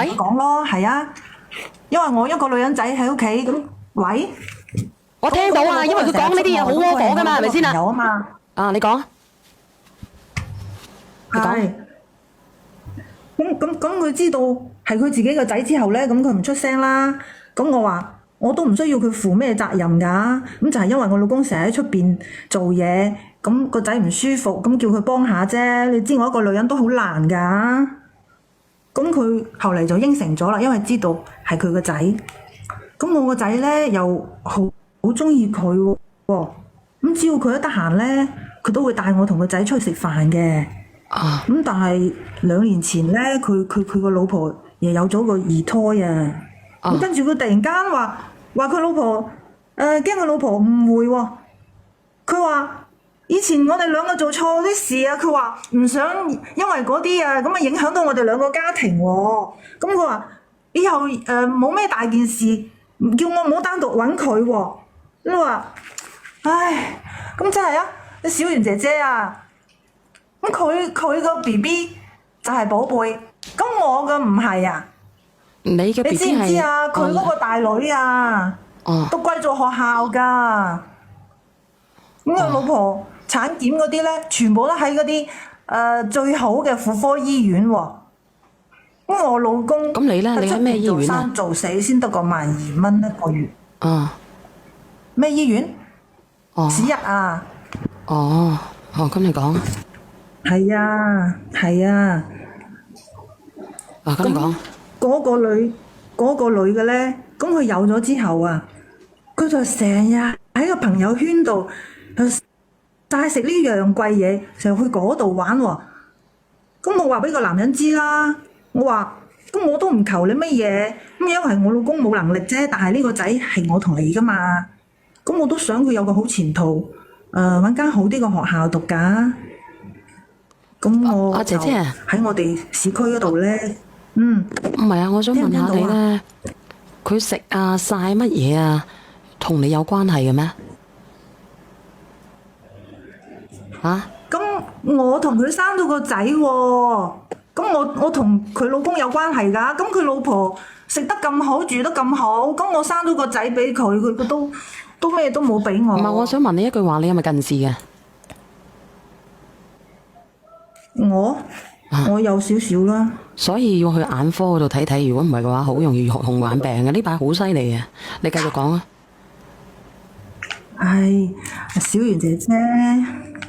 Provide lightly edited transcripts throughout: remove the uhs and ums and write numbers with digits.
同佢講咯，係啊，因為我一個女人仔喺屋企咁，喂，我聽到啊，因為佢講呢啲嘢好窩火噶嘛，係咪先啊？有啊嘛，啊，你講，係，咁佢知道係佢自己個仔之後咧，咁佢唔出聲啦。咁我話我都唔需要佢負咩責任㗎，咁就係因為我老公成日喺出邊做嘢，咁個仔唔舒服，咁叫佢幫下啫。你知我一個女人都好難㗎。咁佢後嚟就應承咗啦，因為知道係佢個仔。咁我個仔咧又好中意佢喎，咁只要佢一得閒咧，佢都會帶我同個仔出去食飯嘅。咁但係2年前咧，佢個老婆又有咗個二胎啊。咁跟住佢突然間話佢老婆驚佢老婆誤會喎。佢話以前我哋兩個做錯啲事啊，佢話唔想因為嗰啲啊咁啊影響到我哋兩個家庭喎。咁佢話以後冇咩大件事，叫我唔好單獨揾佢喎。咁話唉，咁真係啊，你小圓姐姐啊，咁佢個 BB 就係寶貝，咁我嘅唔係啊。你嘅 BB 你知唔知啊？佢嗰個大女啊，都歸咗學校㗎。咁個老婆產檢嗰啲咧，全部都喺嗰啲最好嘅婦科醫院喎。咁我老公咁你咧？你喺咩醫院啊？做生做死先得個12,000蚊一個月。咩醫院？史逸啊。咁你講。係啊，係啊。咁你講。嗰個女嘅咧，咁佢有咗之後啊，佢就成日喺個朋友圈度帶食呢樣貴嘢，成日去嗰度玩喎。咁我話俾個男人知啦，我話咁我都唔求你乜嘢，咁因為我老公冇能力啫，但係呢個仔係我同你噶嘛，咁我都想佢有個好前途，揾間好啲嘅學校讀㗎。咁我姐姐喺我哋市區嗰度咧。唔係啊，我想問下你咧，佢食啊晒乜嘢啊，同你有關係嘅咩？咁我同佢生咗個仔喎，咁我同佢老公有關係㗎，咁佢老婆食得咁好，住得咁好，咁我生咗個仔俾佢，佢都咩都冇俾我。唔係，我想問你一句話，你係咪近視嘅？我有少少啦，所以要去眼科嗰度睇睇，如果唔係嘅話，好容易紅眼病嘅。呢排好犀利嘅，你繼續講啊！唉，小圓姐姐，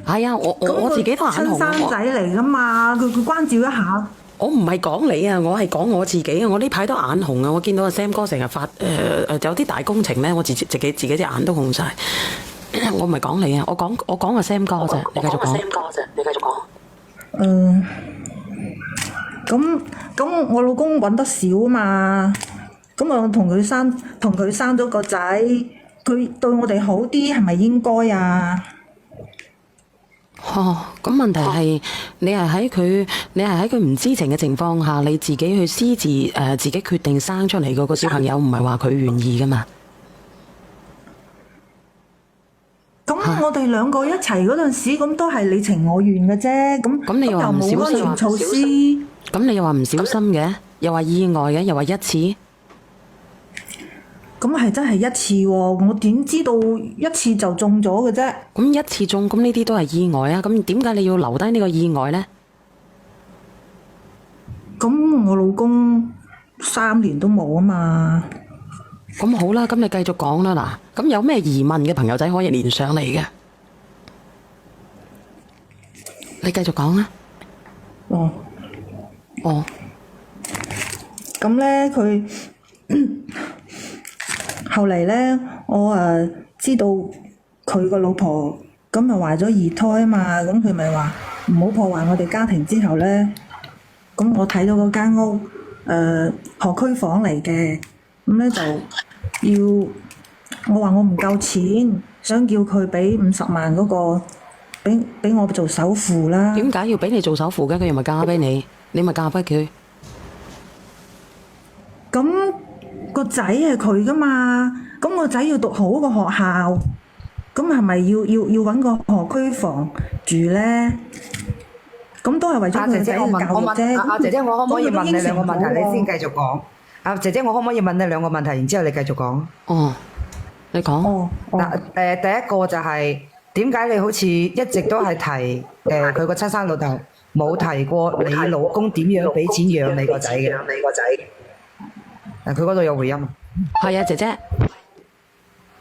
係啊，我自己都眼紅啊！親生仔嚟噶嘛，佢關照一下。我唔係講你啊，我係講我自己啊！我呢排都眼紅啊！我見到阿 Sam 哥成日發有啲大工程咧，我自己隻眼都紅晒。我唔係講你啊，我講阿 Sam 哥啫，你繼續講。咁我老公揾得少啊嘛，咁我同佢生咗個仔，佢對我哋好啲係咪應該啊？咁問題係你係喺佢唔知情嘅情況下，你自己去私自自己決定生出嚟嗰個小朋友，唔係話佢願意噶嘛？咁我哋兩個一齊嗰陣時，咁都係你情我願嘅啫。咁你又話唔小心，又冇安全措施。咁你又話唔小心嘅，又話意外嘅，又話一次。咁係真係一次喎，我點知道一次就中咗嘅啫？咁一次中，咁呢啲都係意外啊！咁點解你要留低呢個意外呢？咁我老公3年都冇啊嘛。咁好啦，咁你繼續講啦嗱。咁有咩疑問嘅朋友仔可以連上嚟嘅？你繼續講啦。咁咧佢後嚟咧，我知道佢個老婆咁咪懷咗2胎啊嘛，咁佢咪話唔好破壞我哋家庭之後咧，咁我睇到嗰間屋學區房嚟嘅，咁咧就要我話我唔夠錢，想叫佢俾50萬嗰個，俾我做首付啦。點解要俾你做首付嘅？佢又咪嫁俾你，你咪嫁俾佢。咁個仔係佢噶嘛，咁個仔要讀好個學校，咁係咪要揾個學區房住咧？咁都係為咗佢姐姐，我嘅仔嘅教育問啫。阿姐姐，我可唔可以問你兩個問題，你先計。繼續講？姐姐，我可唔可以問你兩個問題，然之後你繼續講？哦，你講。哦，嗱，第一個就係點解你好似一直都係提佢個親生老豆，冇提過你老公點樣俾錢養你個仔嘅？佢嗰度有回音。係啊，姐姐。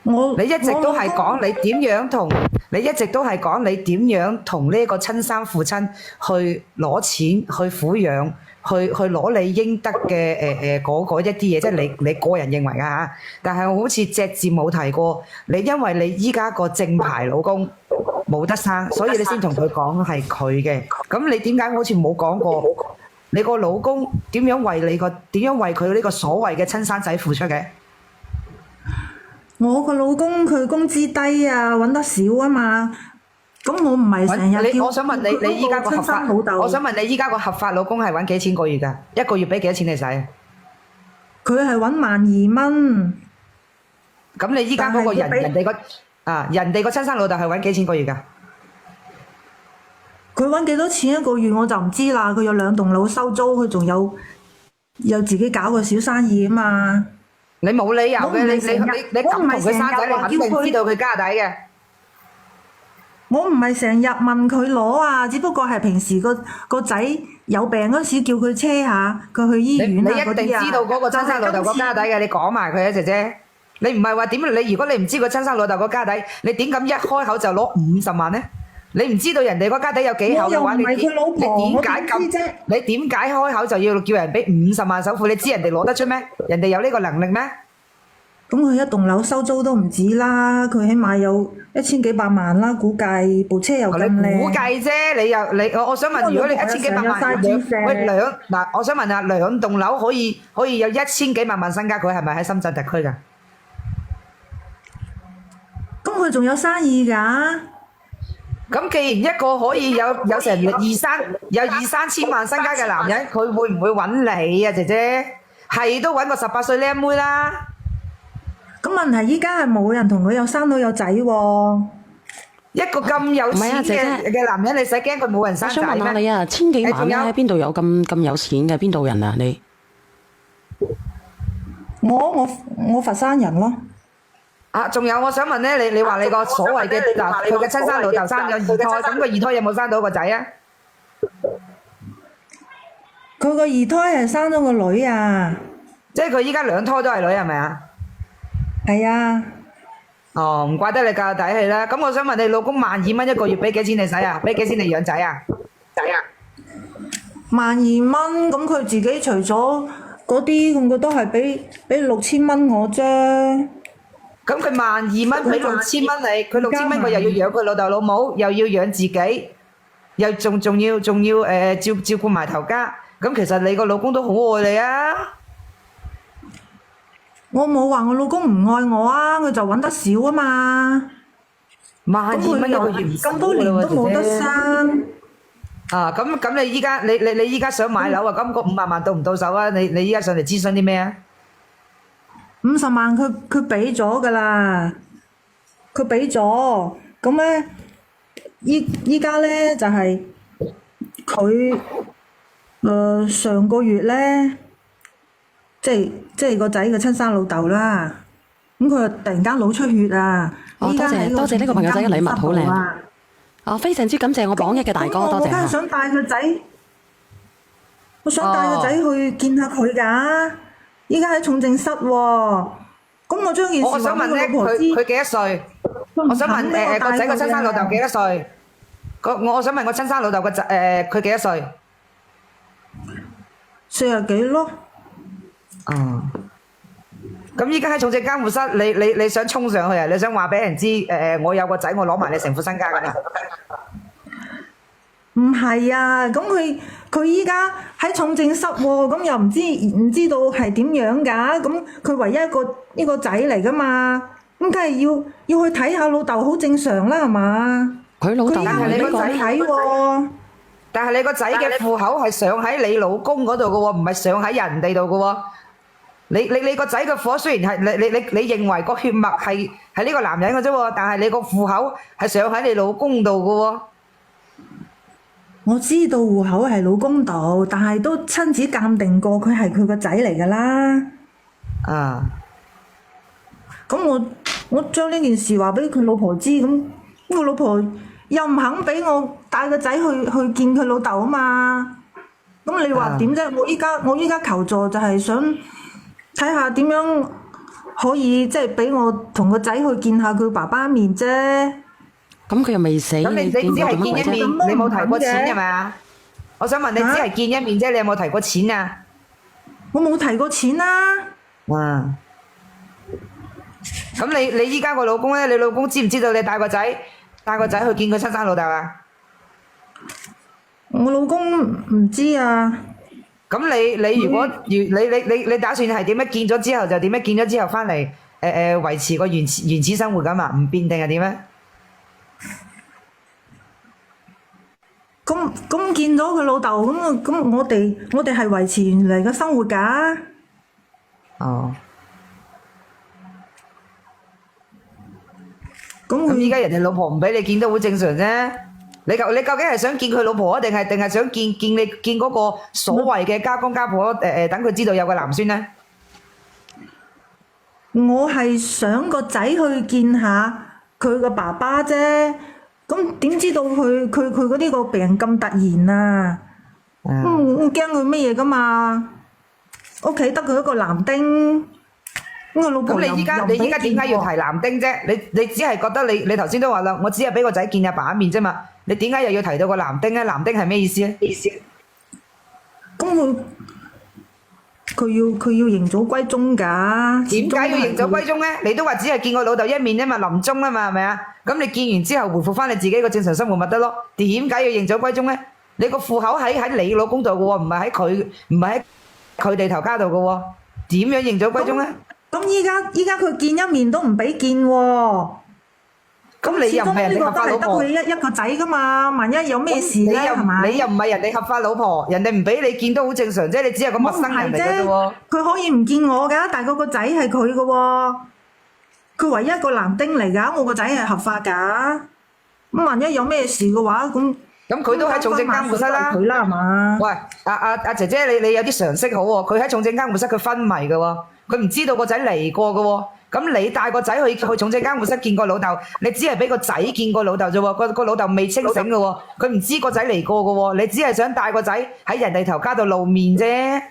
你一直都係講你點樣同你一直都係講你點樣同呢個親生父親去攞錢去撫養，去攞你應得嘅嗰一啲嘢，即係你個人認為啊嚇。但係我好似隻字冇提過你，因為你依家個正牌老公冇得生，所以你先同佢講係佢嘅。咁你點解好似冇講過你個老公點樣為佢呢個所謂嘅親生仔付出嘅？我個老公佢工資低啊，揾得少啊嘛。咁我唔係成日叫我想問你依家個合法，我想問你依家個合法老公係揾幾錢個月㗎？一個月俾幾多錢你使啊？佢係揾12,000。咁你依家嗰個人哋個親生老豆係揾幾錢個月㗎？佢揾幾多錢一個月我就唔知啦。佢有2棟樓收租，佢仲有自己搞個小生意啊嘛。你冇理由嘅，你咁同佢生仔，你肯定知道佢家底嘅。我唔係成日問佢攞啊，只不過係平時個仔有病嗰時叫佢車下佢去醫院啊嗰啲啊。你一定知道嗰個親生老豆個家底嘅，你講埋佢啊，姐姐。你唔係話點？你如果你唔知個親生老豆個家底，你點敢一開口就攞50萬呢？你唔知道人哋個家底有幾厚嘅話，你點解開口就要叫人俾50萬首付？你知人哋攞得出咩？人哋有呢個能力咩？咁佢一棟樓收租都唔止啦，佢起碼有1000幾百萬啦，估計部車又咁靚。你估計啫，我想問，如果你1000幾百萬我想問下2棟樓可以有1000幾萬身家，佢係咪喺深圳特區㗎？咁佢仲有生意㗎？咁既然一個可以有成2、3千萬身家嘅男人，佢會唔會揾你啊，姐姐？係都揾個18歲靚妹啦。咁問題依家係冇人同佢有生到有仔喎。一個咁有錢嘅男人，你使驚佢冇人生仔咩？我想問下你啊，千幾萬咧，喺邊度有咁有錢嘅？邊度人啊你？我佛山人咯。仲有我想問咧，你話你個所謂嘅佢嘅親生老豆生咗2胎，咁個2胎有冇生到個仔啊？佢個2胎係生咗個女啊。即係佢依家2胎都係女係咪啊？係啊。哦，唔怪得你教底氣啦。咁我想問你老公12,000一個月俾幾錢你使啊？俾幾錢你養仔啊？12,000，咁佢自己除咗嗰啲，咁佢都係俾6000蚊我啫。咁佢12,000俾6000蚊你，佢6000蚊佢又要養佢老豆老母，又要養自己，又仲要照顧埋頭家。咁其實你個老公都好愛你啊！我冇話我老公唔愛我啊，佢就揾得少啊嘛。12,000一個月咁多年都冇得生。咁你依家想買樓啊？咁嗰50萬到唔到手啊？你依家上嚟諮詢啲咩啊？50萬佢俾咗噶啦，佢俾咗。咁咧依家咧就係佢上個月咧。即係個仔嘅親生老豆啦，咁佢突然間腦出血啊！多謝呢個朋友仔嘅禮物好靚，非常之感謝我榜一嘅大哥，多謝。我梗係想帶個仔，我想帶個仔去見下佢㗎。依家喺重症室喎，咁我將件事話俾我老婆知。佢幾多歲？我想問個仔個親生老豆幾多歲？我想問個親生老豆個仔佢幾多歲？40幾咯。咁依家喺重症監護室，你想衝上去啊？你想話俾人知我有個仔，我攞埋你成副身家㗎嘛？唔係啊，咁佢依家喺重症室喎，咁又唔知道係點樣㗎？咁佢唯一一個仔嚟㗎嘛，咁梗係要去睇下老豆，好正常啦，係嘛？佢老豆係你個仔睇喎。但係你個仔嘅戶口係上喺你老公嗰度㗎喎，唔係上喺人哋度㗎喎。你個仔嘅火雖然係你認為個血脈係呢個男人嘅啫喎，但係你個戶口係上喺你老公度嘅喎。我知道戶口係老公度，但係都親子鑑定過，佢係佢個仔嚟㗎啦。啊，咁我將呢件事話俾佢老婆知，咁我老婆又唔肯俾我帶個仔去見佢老豆啊嘛。咁你話點啫？我依家求助就係想睇下點樣可以即係俾我同個仔去見下佢爸爸面啫。咁佢又未死，咁你只係見一面，你冇提過錢係咪啊？我想問你只係見一面啫，你有冇提過錢啊？我冇提過錢啦。哇！咁你依家個老公咧，你老公知唔知道你帶個仔去見佢親生老豆啊？我老公唔知啊。咁你如果你打算係點樣見咗之後就點樣見咗之後翻嚟維持個原始生活㗎嘛？唔變定係點咧？咁見咗佢老豆咁我哋係維持原嚟嘅生活㗎。哦。咁依家人哋老婆唔俾你見都好正常啫。你究竟係想見佢老婆啊，定係想見嗰個所謂嘅家公家婆等佢知道有個男孫咧？我係想個仔去見下佢個爸爸啫。咁點知道佢嗰啲個病咁突然啊？我驚佢乜嘢㗎嘛？屋企得佢一個男丁，我老婆咁你依家點解要提男丁啫？你只係覺得你頭先都話啦，我只係俾個仔見阿爸一面啫嘛。你點解又要提到個男丁咧？男丁係咩意思咧？咁佢要認祖歸宗㗎。點解要認祖歸宗咧？你都話只係見個老豆一面啫嘛，臨終啊嘛，係咪啊？咁你見完之後回復翻你自己個正常生活咪得咯？點解要認祖歸宗咧？你個戶口喺你老公度嘅喎，唔係喺佢哋頭家度嘅喎。點樣認祖歸宗咧？咁依家佢見一面都唔俾見喎。咁你又唔係人哋合法老婆？始終呢個都係得佢一個仔㗎嘛，萬一有咩事咧，係咪？你又唔係人哋合法老婆，人哋唔俾你見都好正常啫。你只係個陌生人嚟嘅啫喎。佢可以唔見我㗎，但係個仔係佢嘅喎。佢唯一一個男丁嚟㗎，我個仔係合法㗎。咁萬一有咩事嘅話，咁佢都喺重症監護室啦。佢啦係嘛？喂，阿姐姐，你有啲常識好喎。佢喺重症監護室，佢昏迷嘅喎，佢唔知道個仔嚟過嘅喎。咁你帶個仔去重症監護室見個老豆，你只係俾個仔見個老豆啫喎。個老豆未清醒嘅喎，佢唔知個仔嚟過嘅喎。你只係想帶個仔喺人哋頭家度露面啫。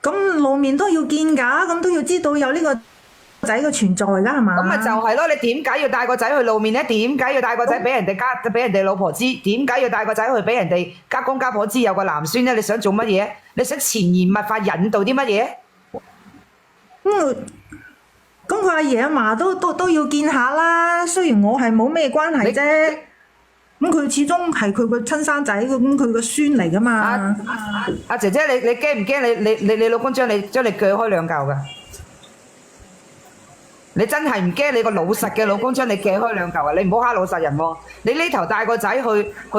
咁露面都要見㗎，咁都要知道有呢個仔嘅存在㗎係嘛？咁咪就係咯，你點解要帶個仔去露面咧？點解要帶個仔俾人哋老婆知？點解要帶個仔去俾人哋家公家婆知有個男孫咧？你想做乜嘢？你想潛移默化引導啲乜嘢？咁佢阿爺阿嫲都要見下啦。雖然我係冇咩關係啫，咁佢始終係佢個親生仔，咁佢個孫嚟㗎嘛。阿姐姐，你驚唔驚？你老公將你鋸開兩嚿㗎？你真係唔驚你個老實嘅老公將你鋸開兩嚿啊？你唔好蝦老實人喎！你呢頭帶個仔去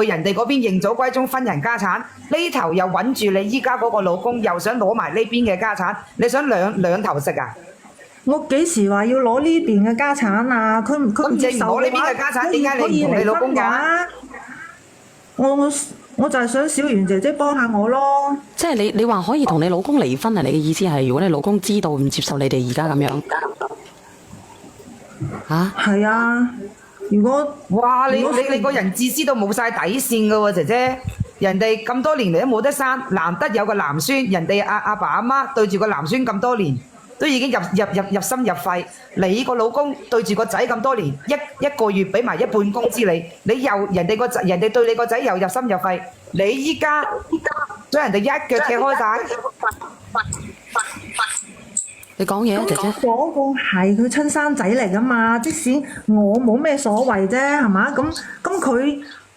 人哋嗰邊認祖歸宗分人家產，呢頭又揾住你依家嗰個老公，又想攞埋呢邊嘅家產，你想兩頭食啊？我幾時話要攞呢邊嘅家產啊？佢唔接受嘅話，攞呢邊嘅家產，點解你唔同你老公講？我就係想小圓姐姐幫下我咯。即係你話可以同你老公離婚啊？你嘅意思係如果你老公知道唔接受你哋而家咁樣嚇？係啊！如果你個人自私到冇晒底線㗎喎，姐姐。人哋咁多年嚟都冇得生，難得有個男孫，人哋阿爸阿媽對住個男孫咁多年。都已經入心入肺，你個老公對住個仔咁多年，一個月俾埋一半工資你又人哋對你個仔又入心入肺，你依家將人哋一腳踢開晒。你講嘢啊，姐姐。嗰個係佢親生仔嚟㗎嘛，即使我冇咩所謂啫，係嘛？咁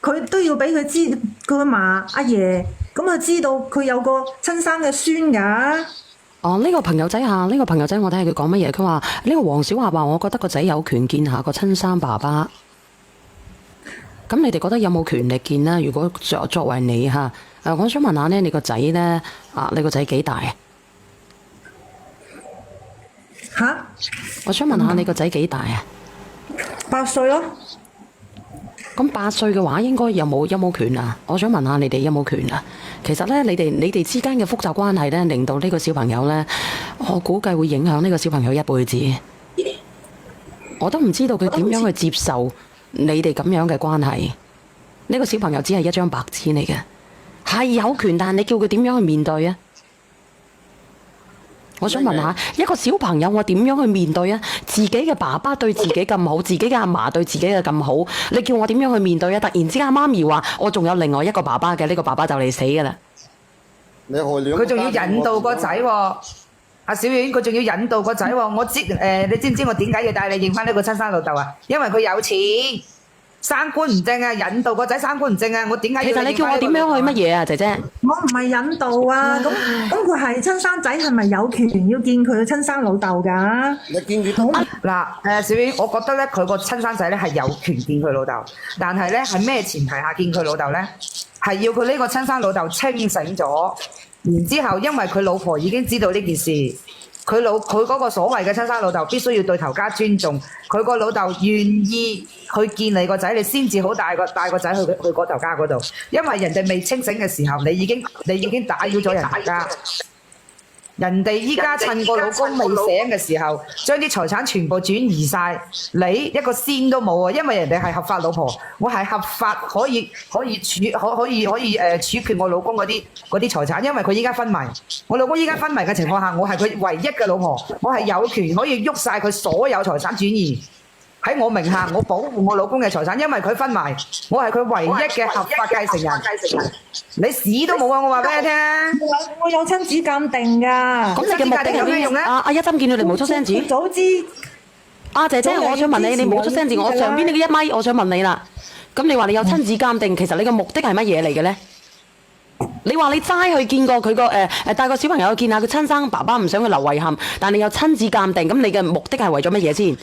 佢都要俾佢知，佢阿嫲阿爺咁啊知道佢有個親生嘅孫㗎。哦，呢個朋友仔我睇下佢講乜嘢。佢話呢個黃小華話，我覺得個仔有權見下個親生爸爸。咁你哋覺得有冇權力見呢？如果作為你嚇，我想問下呢，你個仔呢？你個仔幾大啊？嚇？我想問下你個仔幾大啊？ 8歲咯。咁8歲嘅話，應該有冇權啊？我想問下你哋有冇權啊？其實咧，你哋之間嘅複雜關係咧，令到呢個小朋友咧，我估計會影響呢個小朋友一輩子。我都唔知道佢點樣去接受你哋咁樣嘅關係。呢個小朋友只係一張白紙嚟嘅，係有權，但係你叫佢點樣去面對啊？我想問下，一個小朋友我點樣去面對啊？自己嘅爸爸對自己咁好，自己嘅阿嫲對自己嘅咁好，你叫我點樣去面對啊？突然之間媽咪話我仲有另外一個爸爸嘅，呢個爸爸就嚟死㗎啦！佢仲要引導個仔喎，阿小婉佢仲要引導個仔喎。你知唔知我點解要帶你認翻呢個親生老豆啊？因為佢有錢。三觀唔正啊！引導個仔三觀唔正啊！我點解要？其實你叫我點樣去乜嘢啊，姐姐？我唔係引導啊，咁佢係親生仔，係咪有權要見佢嘅親生老豆㗎？你見住嗱小婉，我覺得咧佢個親生仔咧係有權見佢老豆，但係咧係咩前提下見佢老豆咧？係要佢呢個親生老豆清醒咗，然之後因為佢老婆已經知道呢件事。佢嗰個所謂嘅親生老豆必須要對頭家尊重，佢個老豆願意去見你個仔，你先至好帶個仔去嗰頭家嗰度，因為人哋未清醒嘅時候，你已經打擾咗人家。人哋依家趁個老公未醒嘅時候，將啲財產全部轉移晒，你一個仙都冇啊！因為人哋係合法老婆，我係合法可以處決我老公嗰啲財產，因為佢依家昏迷。我老公依家昏迷嘅情況下，我係佢唯一嘅老婆，我係有權可以喐晒佢所有財產轉移喺我名下，我保護我老公嘅財產，因為佢昏迷，我係佢唯一嘅合法繼承人。你屎都冇啊！我話俾你聽，我有親子鑑定㗎。咁你嘅目的係咩用咧？阿一針見到你冇出聲字。早知姐姐，我想問你，你冇出聲字，我上邊呢個1米，我想問你啦。咁你話你有親子鑑定，其實你嘅目的係乜嘢嚟嘅咧？你話你齋去見過佢個帶個小朋友去見下佢親生爸爸，唔想佢留遺憾，但你有親子鑑定，咁你嘅目的係為咗乜嘢先？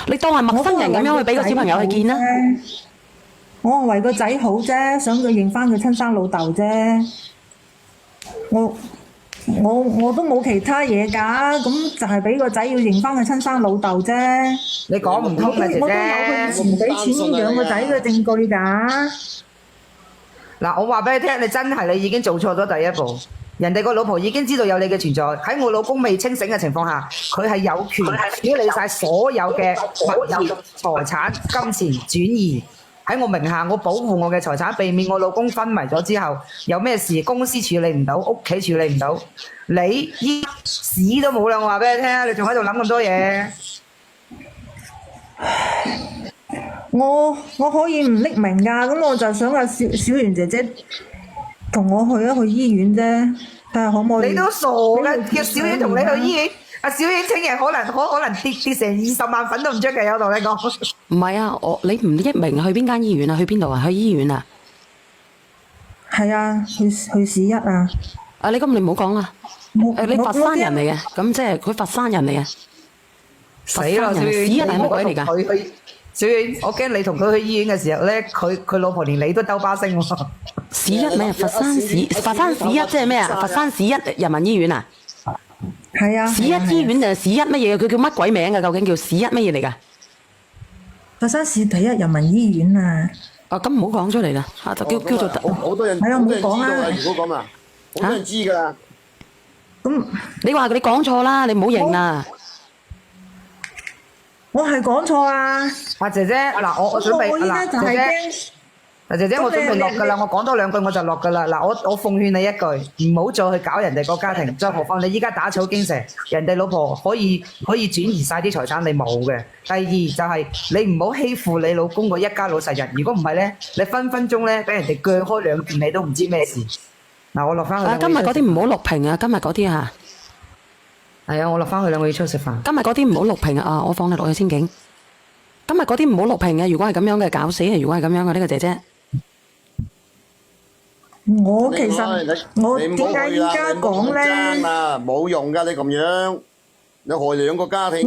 你當係陌生人咁樣去俾個小朋友去見啦。我係為個仔好啫，想佢認翻佢親生老豆啫。我都冇其他嘢㗎，咁就係俾個仔要認翻佢親生老豆啫。你講唔通啊，姐姐。我都有佢以前唔俾錢養個仔嘅證據㗎。嗱，我話俾你聽，你已經做錯咗第一步。人哋個老婆已經知道有你嘅存在，喺我老公未清醒嘅情況下，佢係有權處理晒所有嘅物業、財產、金錢轉移喺我名下，我保護我嘅財產，避免我老公昏迷咗之後有咩事，公司處理唔到，屋企處理唔到，你依屎都冇啦！我話俾你聽，你仲喺度諗咁多嘢。我可以唔匿名㗎，咁我就想阿小圓姐姐同我去醫院啫，睇下可唔可以。你都傻㗎，叫小丸同你去醫院。阿小丸聽日可能跌成20萬粉都唔出奇，我同你講。唔係啊，你唔匿名去邊間醫院啊？去邊度啊？去醫院啊？係啊，去市一啊。你咁你唔好講啦。你佛山人嚟嘅，咁即係佢佛山人嚟嘅。死啦！小丸，市一係乜鬼嚟㗎？小丸，我驚你同佢去醫院嘅時候咧，佢老婆連你都兜巴星喎。市一咩？佛山市一即係咩啊？佛山市一人民醫院啊？係啊。市一醫院定係市一乜嘢？佢叫乜鬼名㗎？究竟叫市一乜嘢嚟㗎？佛山市第一人民醫院啊！咁唔好講出嚟啦，就叫做好多人，係啊，唔好講啊！如果咁啊，好多人知㗎啦。咁你話你講錯啦，你唔好認啦。我係講錯啊！姐姐，嗱我準備姐姐，我準備落㗎啦，我講多兩句我就落㗎啦。嗱，我奉勸你一句，唔好再去搞人哋個家庭，再何況你依家打草驚蛇，人哋老婆可以轉移晒啲財產，你冇嘅。第二就係你唔好欺負你老公個一家老實人，如果唔係咧，你分分鐘咧俾人哋鋸開兩件，你都唔知咩事。嗱，我落翻去。今日嗰啲唔好錄屏啊！今日嗰啲嚇。係啊，我落翻去啦，我要出去食飯。今日嗰啲唔好錄屏啊！我放你落去先警。今日嗰啲唔好錄屏嘅，如果係咁樣嘅搞死啊！如果係咁樣嘅呢個姐姐。我其實我點解依家講咧？冇用㗎，你咁樣，你害兩個家庭㗎。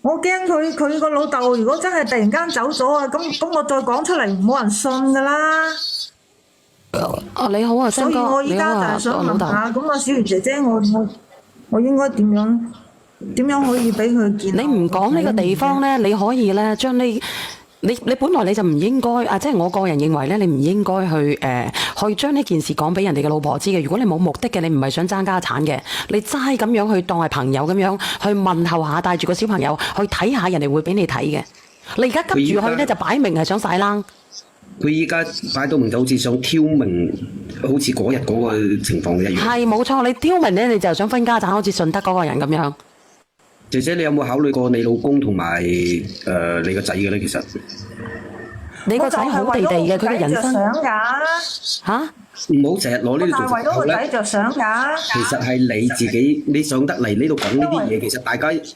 我驚佢個老豆如果真係突然間走咗啊，咁我再講出嚟冇人信㗎啦。你好啊，所以我依家就係想問下，咁啊小圓姐姐，我應該點樣可以俾佢見？你唔講呢個地方咧，你可以咧將呢你本來你就唔應該啊，即係我個人認為咧，你唔應該去將呢件事講俾人哋嘅老婆知嘅。如果你冇目的嘅，你唔係想爭家產嘅，你齋咁樣去當係朋友咁樣去問候下，帶住個小朋友去睇下，人哋會俾你睇嘅。你而家急住去咧，就擺明係想晒冷。佢依家擺到明就好似想挑明，好似嗰日嗰個情況一樣。係冇錯，你挑明咧，你就想分家產，好似順德嗰個人咁樣。姐姐，你有冇考慮過你老公同埋你個仔嘅咧？其實你個仔好地地嘅，佢嘅人生嚇，唔好成日攞呢啲做藉口咧。着想㗎。其實係你自己，你上得嚟呢度講呢啲嘢，其實大家一聽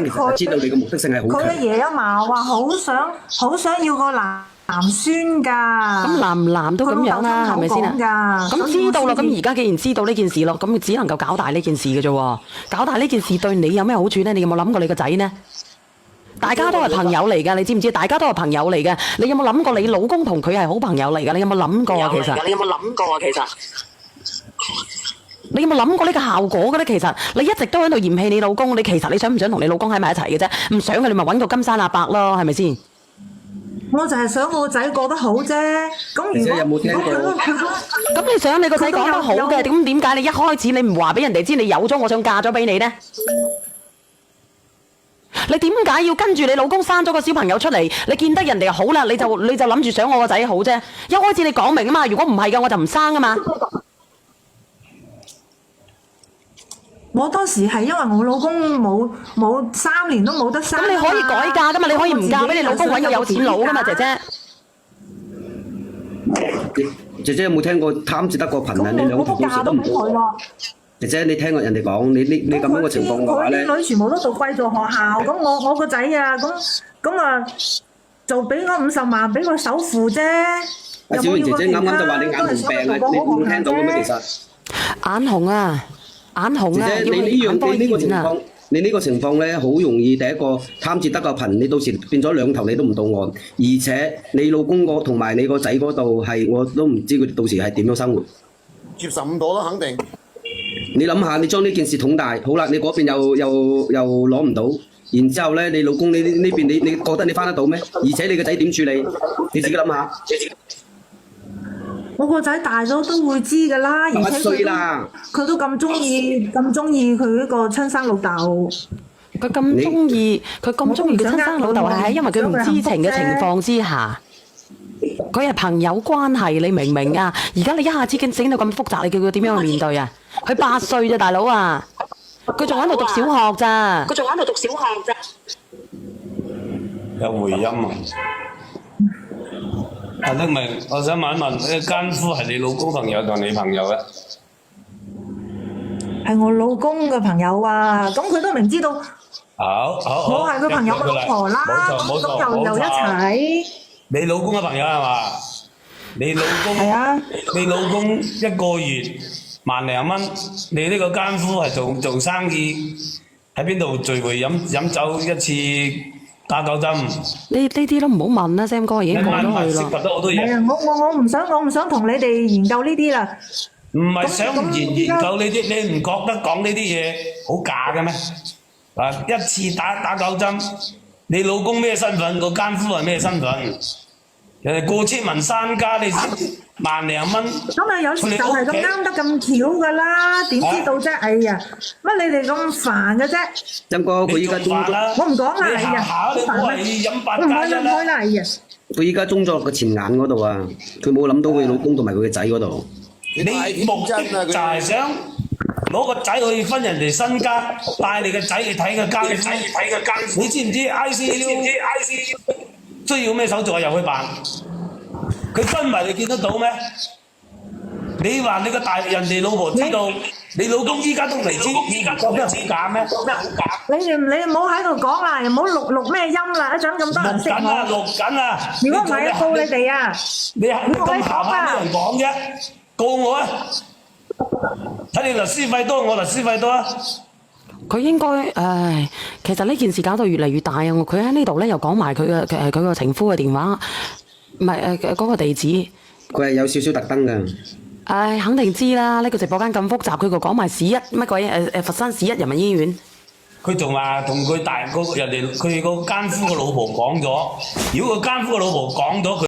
其實就知道你嘅目的性係好強。佢嘅爺阿嫲話好想要個男孫㗎。咁男唔男都咁樣啦，係咪先啊？咁知道啦，咁而家既然知道呢件事咯，咁只能夠搞大呢件事嘅啫喎。搞大呢件事對你有咩好處咧？你有冇諗過你個仔呢？大家都係朋友嚟㗎，你知唔知？大家都係朋友嚟嘅，你有冇諗過你老公同佢係好朋友嚟㗎？你有冇諗過啊？其實你有冇諗過啊？你有冇諗過呢個效果嘅咧？其實你一直都喺度嫌棄你老公，你其實你想唔想同你老公喺埋一齊嘅啫？唔想嘅你咪揾個金山阿伯咯，係咪先？我就係想我個仔過得好啫。咁如果有冇聽過？咁你想你個仔講得好嘅，咁點解你一開始你唔話俾人哋知你有咗，我想嫁咗俾你呢？你點解要跟住你老公生咗個小朋友出嚟？你見得人哋好啦，你就諗住想我個仔好啫。一開始你講明啊嘛，如果唔係嘅我就唔生啊嘛。我當時係因為我老公冇3年都冇得生。咁你可以改嫁噶嘛？你可以唔嫁俾你老公，揾個有錢佬噶嘛，姐姐。姐姐有冇聽過貪字得個貧啊？你兩條到時都唔到。姐姐，你聽過人哋講，你咁樣嘅情況嘅話咧，佢啲女全部都讀貴族學校，咁我個仔啊，咁啊，就俾我50萬俾個首付啫。阿小媛姐姐啱啱就話你眼紅病啊，你冇聽到嘅咩？其實眼紅啊，眼紅啊，姐姐，你呢個情況咧，好容易第一個貪字得個貧，你到時變咗兩頭你都唔到岸，而且你老公同埋你個仔嗰度係我都唔知佢到時係點樣生活。接受唔到啦，肯定。你諗下，你將呢件事捅大，好啦，你嗰邊又攞唔到，然之後咧，你老公呢邊你覺得你翻得到咩？而且你個仔點處理？你自己諗下。我個仔大咗都會知㗎啦，而且佢都咁中意佢呢個親生老豆。佢咁中意佢親生老豆係因為佢唔知情嘅情況之下。佢係朋友關係，你明唔明啊？而家你一下子整到咁複雜，你叫佢點樣去面對啊？佢8歲咋，大佬啊！佢仲喺度讀小學咋？有回音啊！阿德明，我想問一問，呢個奸夫係你老公朋友定你朋友咧？係我老公嘅朋友啊！咁佢都明知道。好，我係佢朋友嘅老婆啦，咁又一齊。你老公嘅朋友係嘛？你老公係啊！你老公一個月萬零蚊，你呢個奸夫係做生意，喺邊度聚會飲酒一次打9針？呢啲都唔好問啦，Sam 哥已經講咗去啦。係啊，我唔想同你哋研究呢啲啦。唔係想研究呢啲，你唔覺得講呢啲嘢好假嘅咩？一次打9針。你老公咩身份？個奸夫係咩身份？人哋過千萬身家，你萬零蚊。咁啊，有時就係咁啱得咁巧噶啦，點知道啫？哎呀，乜你哋咁煩嘅啫？真哥，佢依家中咗，我唔講啦，哎呀，好煩啊！我唔開啦，哎呀！佢依家中咗個錢眼嗰度啊，佢冇諗到佢老公同埋佢嘅仔嗰度。你目的就係想攞個仔去分人哋身家，帶你個仔去睇個奸夫。你知唔知 ICU 需要咩手續啊？入去辦，佢分埋你見得到咩？你話你個人哋老婆知道，你老公依家都未知，你覺得好假咩？你唔好喺度講啦，又唔好錄咩音啦，一陣咁多人識我。錄緊啊！如果唔係，告你哋啊！你咁鹹鹹啲人講啫，告我啊！睇你律師費多，我律師費多啊！佢應該，其實呢件事搞到越嚟越大啊！佢喺呢度咧又講埋佢個情夫嘅電話，唔係嗰個地址。佢係有少少特登㗎。肯定知啦！呢個直播間咁複雜，佢個講埋市一乜鬼佛山市一人民醫院。佢仲話同佢人哋佢個奸夫個老婆講咗，如果個奸夫個老婆講咗佢。